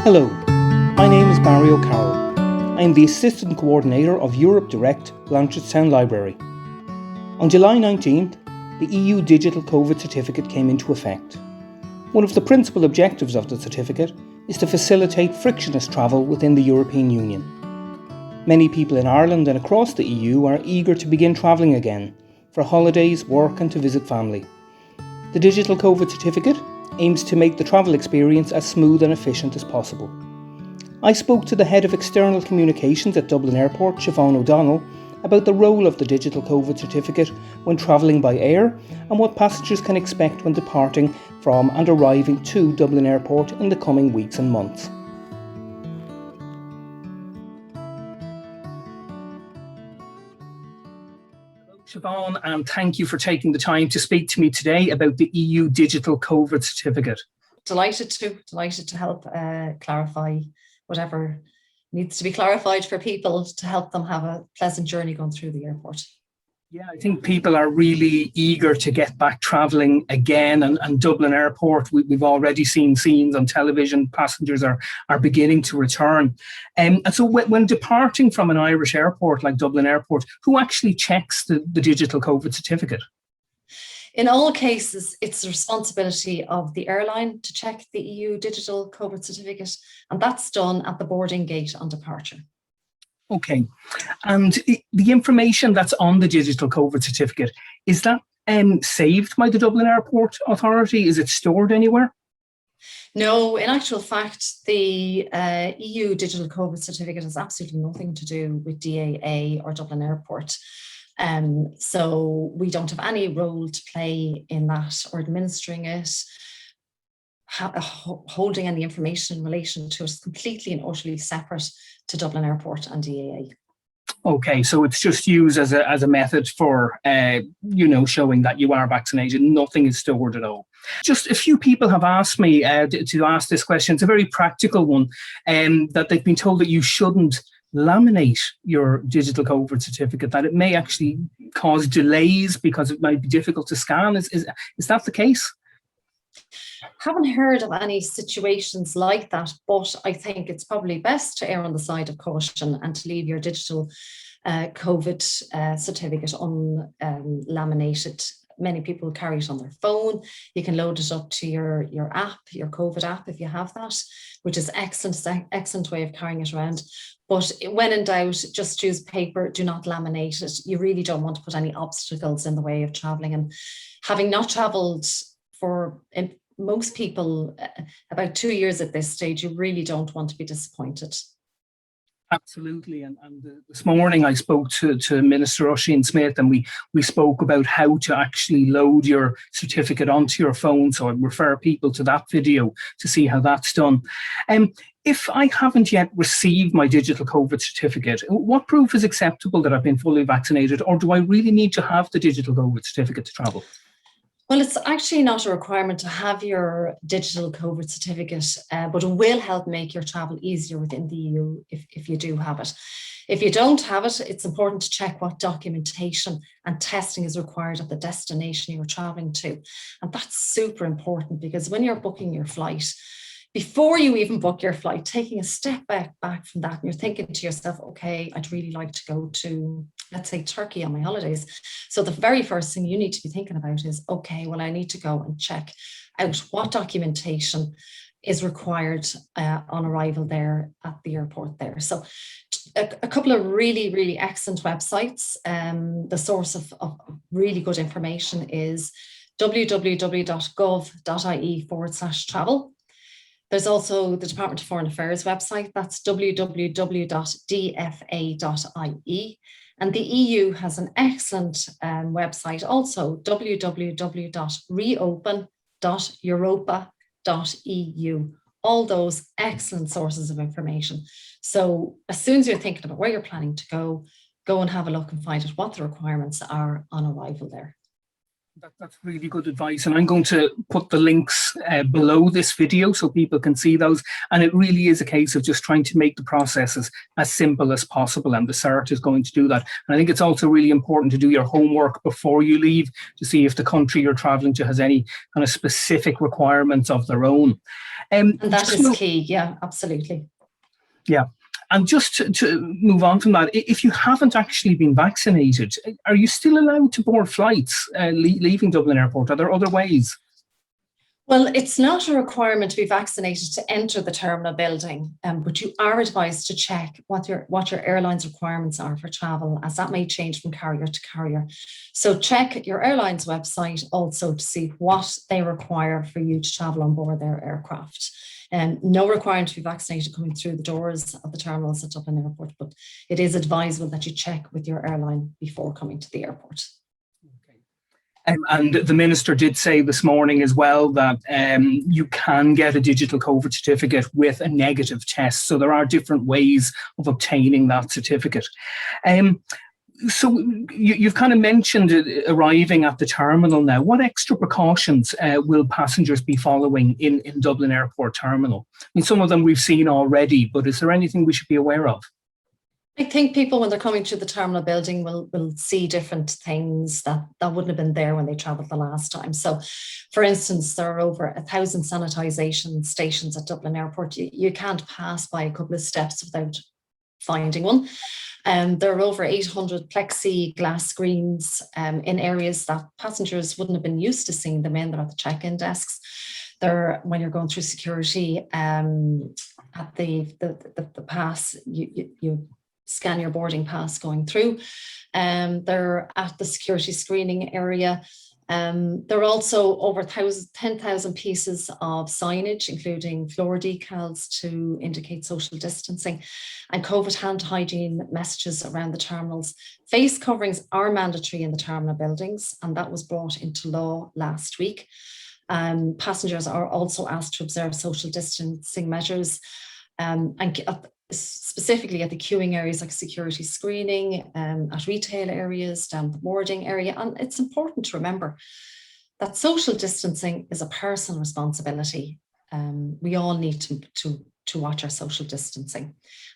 Hello, my name is Barry O'Carroll. I am the Assistant Coordinator of Europe Direct Blanchardstown Library. On July 19th, the EU Digital COVID Certificate came into effect. One of the principal objectives of the certificate is to facilitate frictionless travel within the European Union. Many people in Ireland and across the EU are eager to begin travelling again, for holidays, work and to visit family. The Digital COVID Certificate aims to make the travel experience as smooth and efficient as possible. I spoke to the Head of External Communications at Dublin Airport, Siobhan O'Donnell, about the role of the Digital COVID Certificate when travelling by air and what passengers can expect when departing from and arriving to Dublin Airport in the coming weeks and months. Siobhan, and thank you for taking the time to speak to me today about the EU Digital COVID Certificate. Delighted to help clarify whatever needs to be clarified for people to help them have a pleasant journey going through the airport. Yeah, I think people are really eager to get back travelling again, and Dublin Airport, we've already seen scenes on television, passengers are beginning to return. And so when departing from an Irish airport like Dublin Airport, who actually checks the Digital COVID Certificate? In all cases, it's the responsibility of the airline to check the EU Digital COVID Certificate, and that's done at the boarding gate on departure. Okay, and the information that's on the Digital COVID Certificate, is that saved by the Dublin Airport Authority? Is it stored anywhere? No, in actual fact, the EU Digital COVID Certificate has absolutely nothing to do with DAA or Dublin Airport. So we don't have any role to play in that or administering it, holding any information in relation to it. Completely and utterly separate to Dublin Airport and DAA. Okay, so it's just used as a method for, showing that you are vaccinated. Nothing is stored at all. Just a few people have asked me to ask this question. It's a very practical one, that they've been told that you shouldn't laminate your Digital COVID Certificate, that it may actually cause delays because it might be difficult to scan. Is that the case? Haven't heard of any situations like that, but I think it's probably best to err on the side of caution and to leave your digital COVID certificate unlaminated. Many people carry it on their phone. You can load it up to your app, your COVID app, if you have that, which is excellent way of carrying it around. But when in doubt, just use paper. Do not laminate it. You really don't want to put any obstacles in the way of traveling. And having not traveled for most people about 2 years at this stage, you really don't want to be disappointed. Absolutely, and this morning I spoke to Minister Oisin Smith, and we spoke about how to actually load your certificate onto your phone. So I refer people to that video to see how that's done. If I haven't yet received my Digital COVID Certificate, what proof is acceptable that I've been fully vaccinated, or do I really need to have the Digital COVID Certificate to travel? Well, it's actually not a requirement to have your Digital COVID Certificate, but it will help make your travel easier within the EU if you do have it. If you don't have it, it's important to check what documentation and testing is required at the destination you're traveling to. And that's super important, because when you're booking your flight, before you even book your flight, taking a step back from that, and you're thinking to yourself, okay, I'd really like to go to, let's say, Turkey on my holidays. So the very first thing you need to be thinking about is, okay, well, I need to go and check out what documentation is required on arrival there at the airport there. So a couple of really, really excellent websites. The source of really good information is www.gov.ie/travel. There's also the Department of Foreign Affairs website, that's www.dfa.ie. And the EU has an excellent website also, www.reopen.europa.eu. All those excellent sources of information. So as soon as you're thinking about where you're planning to go and have a look and find out what the requirements are on arrival there. That's really good advice, and I'm going to put the links below this video so people can see those. And it really is a case of just trying to make the processes as simple as possible, and the CERT is going to do that. And I think it's also really important to do your homework before you leave to see if the country you're travelling to has any kind of specific requirements of their own. And that is key, yeah, absolutely. Yeah. And just to move on from that, if you haven't actually been vaccinated, are you still allowed to board flights leaving Dublin Airport? Are there other ways? Well, it's not a requirement to be vaccinated to enter the terminal building, but you are advised to check what your airline's requirements are for travel, as that may change from carrier to carrier. So check your airline's website also to see what they require for you to travel on board their aircraft. No requirement to be vaccinated coming through the doors of the terminals at Dublin Airport, but it is advisable that you check with your airline before coming to the airport. And the Minister did say this morning as well that you can get a digital COVID certificate with a negative test. So there are different ways of obtaining that certificate. So you've kind of mentioned arriving at the terminal now. What extra precautions will passengers be following in Dublin Airport Terminal? I mean, some of them we've seen already, but is there anything we should be aware of? I think people, when they're coming to the terminal building, will see different things that wouldn't have been there when they travelled the last time. So, for instance, there are over 1,000 sanitisation stations at Dublin Airport. You can't pass by a couple of steps without finding one. There are over 800 plexiglass screens in areas that passengers wouldn't have been used to seeing them in. They're at the check-in desks. When you're going through security at the pass, you scan your boarding pass going through. They're at the security screening area. There are also over 10,000 pieces of signage, including floor decals to indicate social distancing, and COVID hand hygiene messages around the terminals. Face coverings are mandatory in the terminal buildings, and that was brought into law last week. Passengers are also asked to observe social distancing measures, and specifically at the queuing areas like security screening, at retail areas, down the boarding area. And it's important to remember that social distancing is a personal responsibility. We all need to watch our social distancing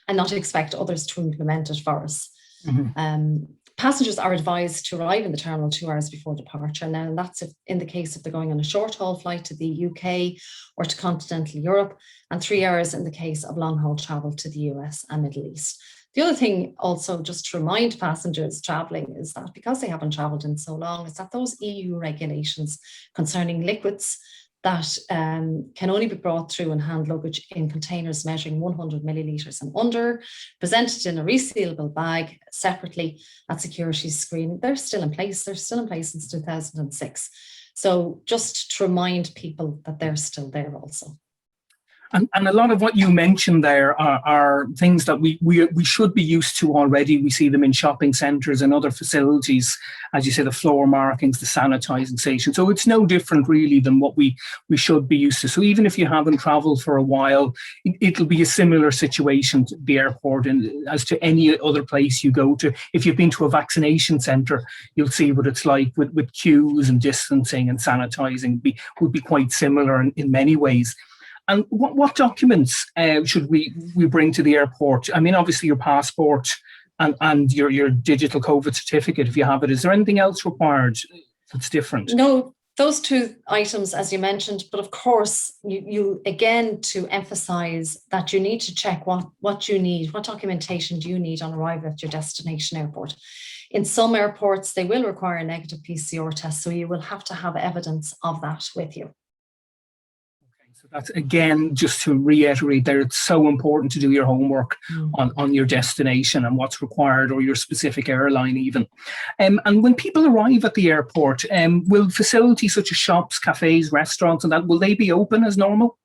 and not expect others to implement it for us. Mm-hmm. Passengers are advised to arrive in the terminal 2 hours before departure. Now, that's in the case if they're going on a short-haul flight to the UK or to continental Europe, and 3 hours in the case of long-haul travel to the US and Middle East. The other thing also, just to remind passengers travelling, is that because they haven't travelled in so long, is that those EU regulations concerning liquids that can only be brought through in hand luggage in containers measuring 100 millilitres and under, presented in a resealable bag separately at security screening. They're still in place. They're still in place since 2006. So just to remind people that they're still there also. And a lot of what you mentioned there are things that we should be used to already. We see them in shopping centres and other facilities, as you say, the floor markings, the sanitising station. So it's no different really than what we should be used to. So even if you haven't travelled for a while, it'll be a similar situation to the airport and as to any other place you go to. If you've been to a vaccination centre, you'll see what it's like with queues and distancing and sanitising would be quite similar in many ways. And what documents should we bring to the airport? I mean, obviously your passport and your digital COVID certificate, if you have it. Is there anything else required that's different? No, those two items, as you mentioned, but of course, you again, to emphasise that you need to check what you need, what documentation do you need on arrival at your destination airport. In some airports, they will require a negative PCR test, so you will have to have evidence of that with you. That's, again, just to reiterate there, it's so important to do your homework on your destination and what's required, or your specific airline even. And when people arrive at the airport, will facilities such as shops, cafes, restaurants and that, will they be open as normal?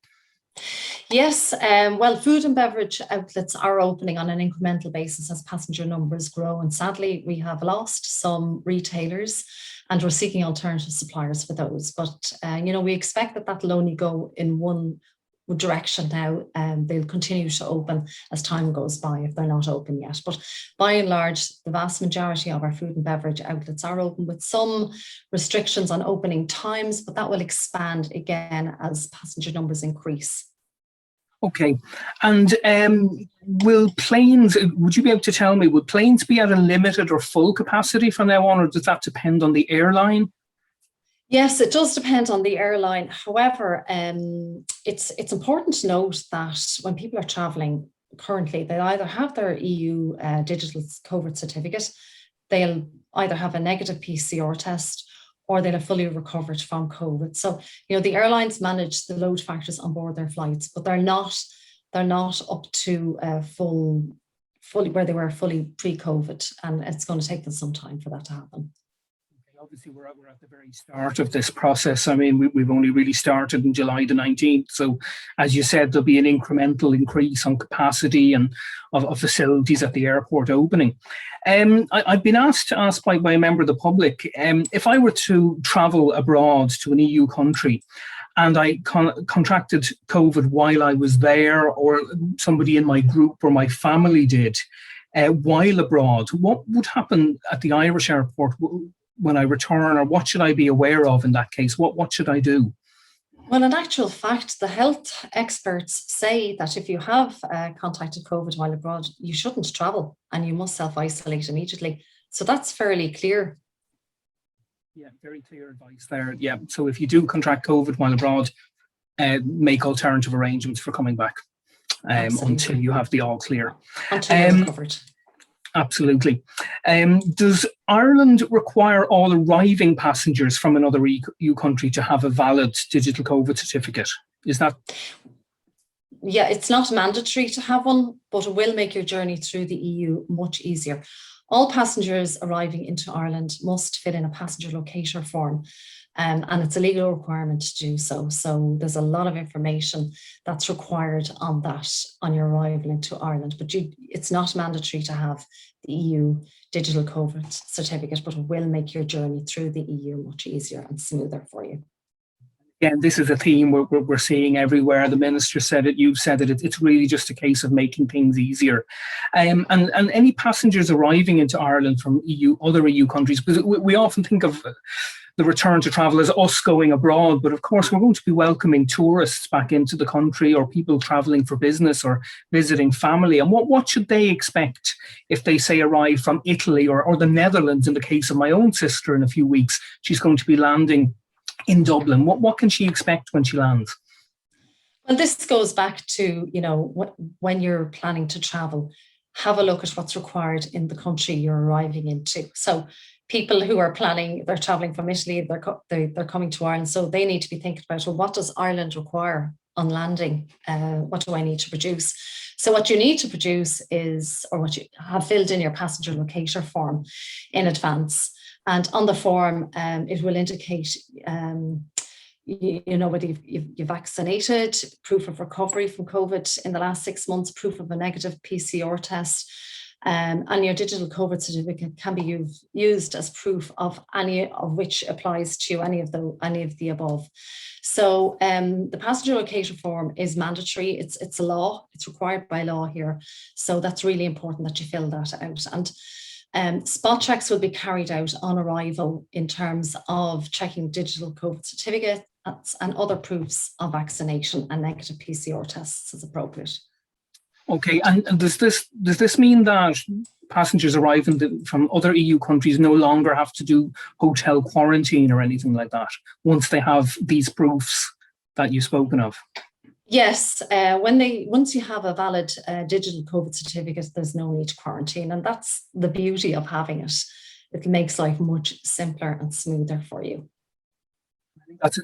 Yes, well, food and beverage outlets are opening on an incremental basis as passenger numbers grow. And sadly, we have lost some retailers and we're seeking alternative suppliers for those. But, we expect that will only go in one direction now, and they'll continue to open as time goes by if they're not open yet. But by and large, the vast majority of our food and beverage outlets are open, with some restrictions on opening times, but that will expand again as passenger numbers increase. Okay. And would you be able to tell me, will planes be at a limited or full capacity from now on, or does that depend on the airline? Yes, it does depend on the airline. However, it's important to note that when people are travelling currently, they either have their EU digital COVID certificate, they'll either have a negative PCR test, or they'll have fully recovered from COVID. So, the airlines manage the load factors on board their flights, but they're not up to fully where they were fully pre-COVID, and it's going to take them some time for that to happen. Obviously, we're at the very start of this process. I mean, we've only really started in July the 19th. So, as you said, there'll be an incremental increase on capacity and of facilities at the airport opening. I've been asked by a member of the public, if I were to travel abroad to an EU country and I contracted COVID while I was there, or somebody in my group or my family did while abroad, what would happen at the Irish airport when I return, or what should I be aware of in that case? What should I do? Well, in actual fact, the health experts say that if you have contacted COVID while abroad, you shouldn't travel and you must self-isolate immediately. So that's fairly clear. Yeah, very clear advice there. Yeah, so if you do contract COVID while abroad, make alternative arrangements for coming back until you have the all clear. Until you're recovered. Absolutely. Does Ireland require all arriving passengers from another EU country to have a valid digital COVID certificate? Is that? Yeah, it's not mandatory to have one, but it will make your journey through the EU much easier. All passengers arriving into Ireland must fill in a passenger locator form, and it's a legal requirement to do so. So there's a lot of information that's required on that on your arrival into Ireland, but it's not mandatory to have the EU digital COVID certificate, but it will make your journey through the EU much easier and smoother for you. Again, this is a theme we're seeing everywhere. The Minister said it, you've said it. It's really just a case of making things easier. And any passengers arriving into Ireland from other EU countries, because we often think of the return to travel as us going abroad, but of course we're going to be welcoming tourists back into the country, or people travelling for business or visiting family. And what should they expect if they, say, arrive from Italy or the Netherlands? In the case of my own sister, in a few weeks, she's going to be landing in Dublin. What can she expect when she lands? Well, this goes back to, when you're planning to travel, have a look at what's required in the country you're arriving into. So people who are planning, they're traveling from Italy, they're coming to Ireland, so they need to be thinking about, well, what does Ireland require on landing? What do I need to produce? So what you need to produce is, or what you have filled in your passenger locator form in advance. And on the form, it will indicate, whether you've vaccinated, proof of recovery from COVID in the last 6 months, proof of a negative PCR test, and your digital COVID certificate can be used as proof of any of which applies to any of the above. So the passenger locator form is mandatory. It's a law. It's required by law here. So that's really important that you fill that out. And spot checks will be carried out on arrival in terms of checking digital COVID certificates and other proofs of vaccination and negative PCR tests as appropriate. Okay, and does this mean that passengers arriving from other EU countries no longer have to do hotel quarantine or anything like that once they have these proofs that you've spoken of? Yes, once you have a valid digital COVID certificate, there's no need to quarantine, and that's the beauty of having it. It makes life much simpler and smoother for you.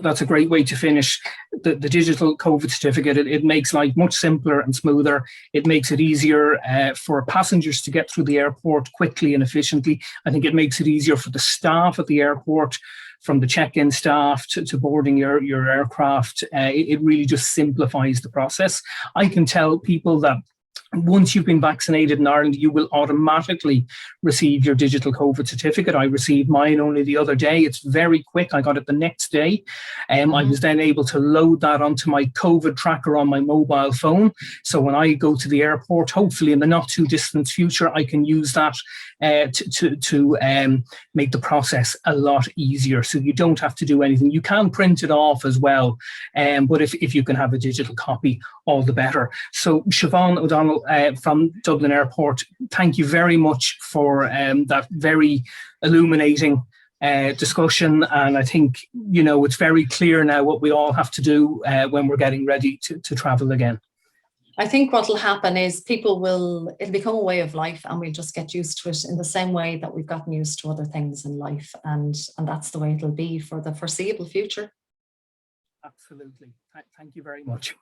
That's a great way to finish. The digital COVID certificate, it makes life much simpler and smoother. It makes it easier for passengers to get through the airport quickly and efficiently. I think it makes it easier for the staff at the airport, from the check-in staff to boarding your aircraft. It really just simplifies the process. I can tell people that once you've been vaccinated in Ireland, you will automatically receive your digital COVID certificate. I received mine only the other day. It's very quick. I got it the next day. I was then able to load that onto my COVID tracker on my mobile phone. So when I go to the airport, hopefully in the not too distant future, I can use that to make the process a lot easier. So you don't have to do anything. You can print it off as well. But if you can have a digital copy, all the better. So Siobhan O'Donnell from Dublin Airport, thank you very much for that very illuminating discussion. And I think, you know, it's very clear now what we all have to do when we're getting ready to travel again. I think what will happen is it'll become a way of life, and we'll just get used to it in the same way that we've gotten used to other things in life. And that's the way it'll be for the foreseeable future. Absolutely. Thank you very much.